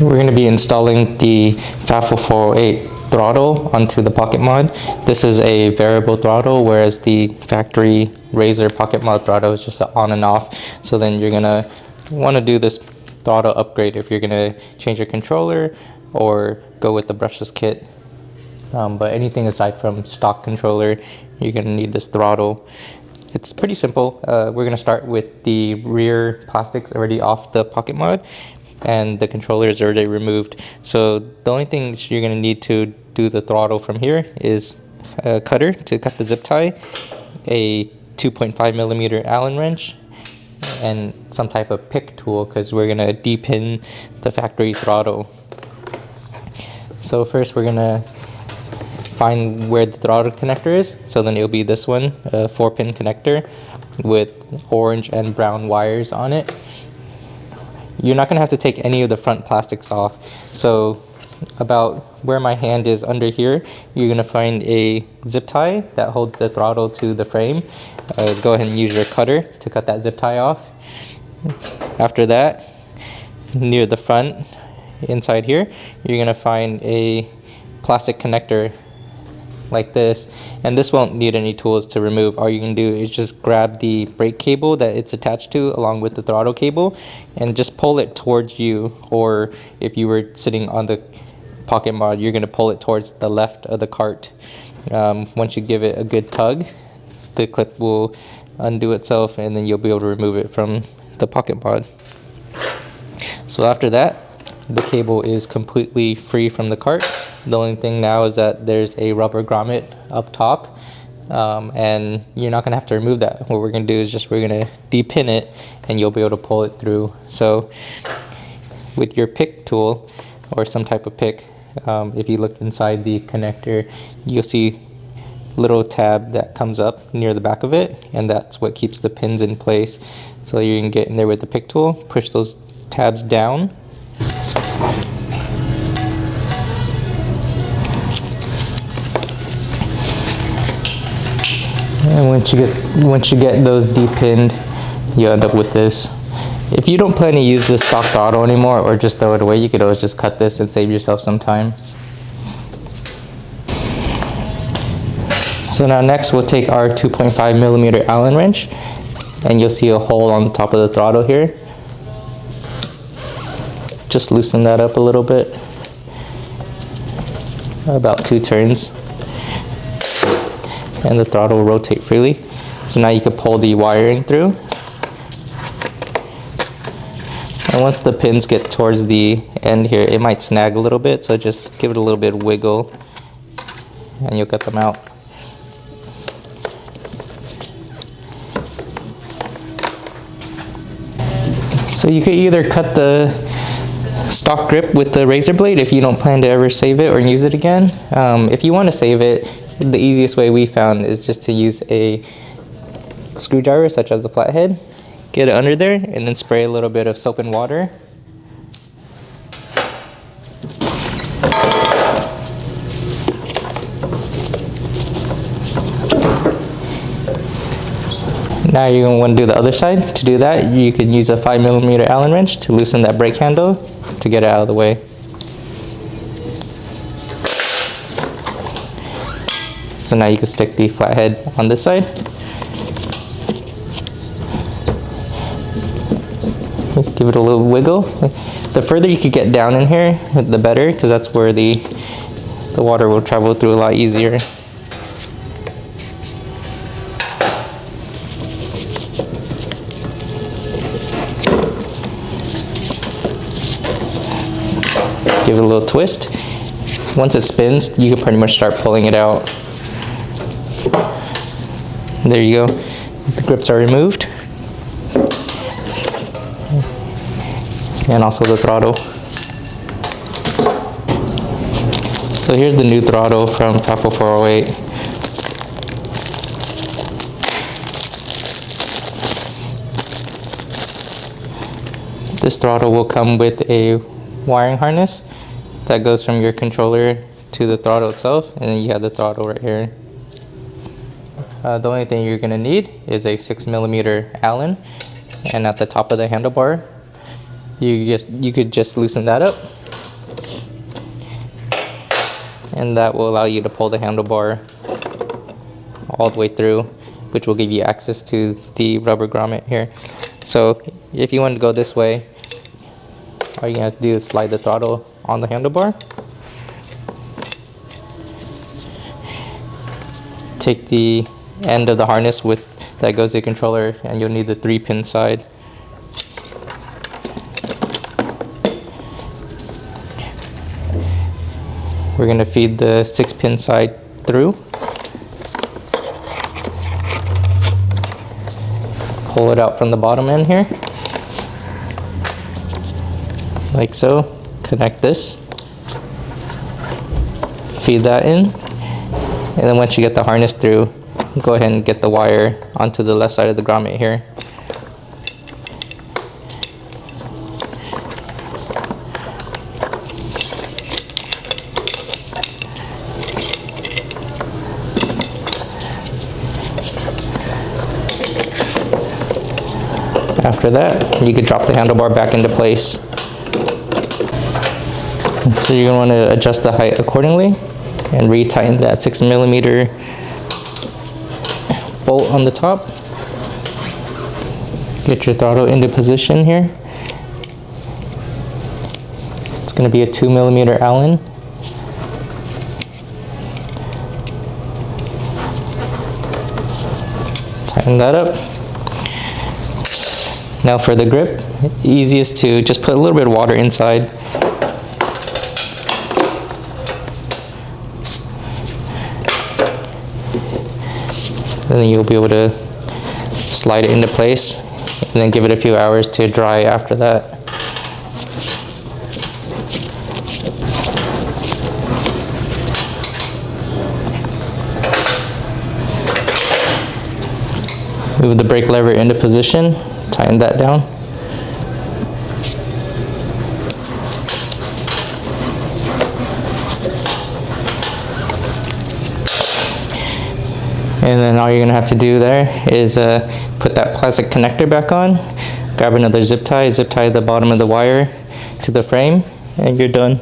We're going to be installing the Throttle 408 throttle onto the Pocket Mod. This is a variable throttle, whereas the factory Razor Pocket Mod throttle is just on and off. So then you're going to want to do this throttle upgrade if you're going to change your controller or go with the brushless kit. But anything aside from stock controller, you're going to need this throttle. It's pretty simple. We're going to start with the rear plastics already off the Pocket Mod, and the controller is already removed. So the only thing you're going to need to do the throttle from here is a cutter to cut the zip tie, a 2.5mm Allen wrench, and some type of pick tool, because we're going to depin the factory throttle. So first we're going to find where the throttle connector is. So then it'll be this one, a 4-pin connector with orange and brown wires on it. You're not going to have to take any of the front plastics off. So about where my hand is under here, you're going to find a zip tie that holds the throttle to the frame. Go ahead and use your cutter to cut that zip tie off. After that, near the front, inside here, you're going to find a plastic connector like this, and this won't need any tools to remove. All you can do is just grab the brake cable that it's attached to along with the throttle cable and just pull it towards you, or if you were sitting on the Pocket Mod, you're going to pull it towards the left of the cart. Once you give it a good tug, the clip will undo itself and then you'll be able to remove it from the Pocket Mod. So after that, the cable is completely free from the cart. The only thing now is that there's a rubber grommet up top, and you're not going to have to remove that. What we're going to do is we're going to depin it and you'll be able to pull it through. So with your pick tool or some type of pick, if you look inside the connector, you'll see a little tab that comes up near the back of it, and that's what keeps the pins in place. So you can get in there with the pick tool, push those tabs down, and once you get those depinned, you end up with this. If you don't plan to use this stock throttle anymore or just throw it away, you could always just cut this and save yourself some time. So now next we'll take our 2.5mm Allen wrench, and you'll see a hole on the top of the throttle here. Just loosen that up a little bit, about 2 turns, and the throttle will rotate freely. So now you can pull the wiring through. And once the pins get towards the end here, it might snag a little bit, so just give it a little bit of wiggle and you'll get them out. So you could either cut the stock grip with the razor blade if you don't plan to ever save it or use it again. If you want to save it, the easiest way we found is just to use a screwdriver such as a flathead, get it under there, and then spray a little bit of soap and water. Now you're going to want to do the other side. To do that, you can use a 5mm Allen wrench to loosen that brake handle to get it out of the way. So now you can stick the flathead on this side. Give it a little wiggle. The further you could get down in here, the better, because that's where the water will travel through a lot easier. Give it a little twist. Once it spins, you can pretty much start pulling it out. There you go. The grips are removed. And also the throttle. So here's the new throttle from Throttle 408. This throttle will come with a wiring harness that goes from your controller to the throttle itself, and then you have the throttle right here. The only thing you're going to need is a 6mm Allen, and at the top of the handlebar you could just loosen that up and that will allow you to pull the handlebar all the way through, which will give you access to the rubber grommet here. So if you want to go this way, all you have to do is slide the throttle on the handlebar. Take the end of the harness that goes to the controller, and you'll need the 3-pin side. We're going to feed the 6-pin side through. Pull it out from the bottom end here, like so. Connect this, feed that in, and then once you get the harness through, go ahead and get the wire onto the left side of the grommet here. After that, you could drop the handlebar back into place. So you're going to want to adjust the height accordingly and retighten that 6mm bolt on the top. Get your throttle into position here. It's going to be a 2mm Allen. Tighten that up. Now for the grip, easiest to just put a little bit of water inside. And then you'll be able to slide it into place, and then give it a few hours to dry after that. Move the brake lever into position, tighten that down. And then all you're going to have to do there is put that plastic connector back on, grab another zip tie the bottom of the wire to the frame, and you're done.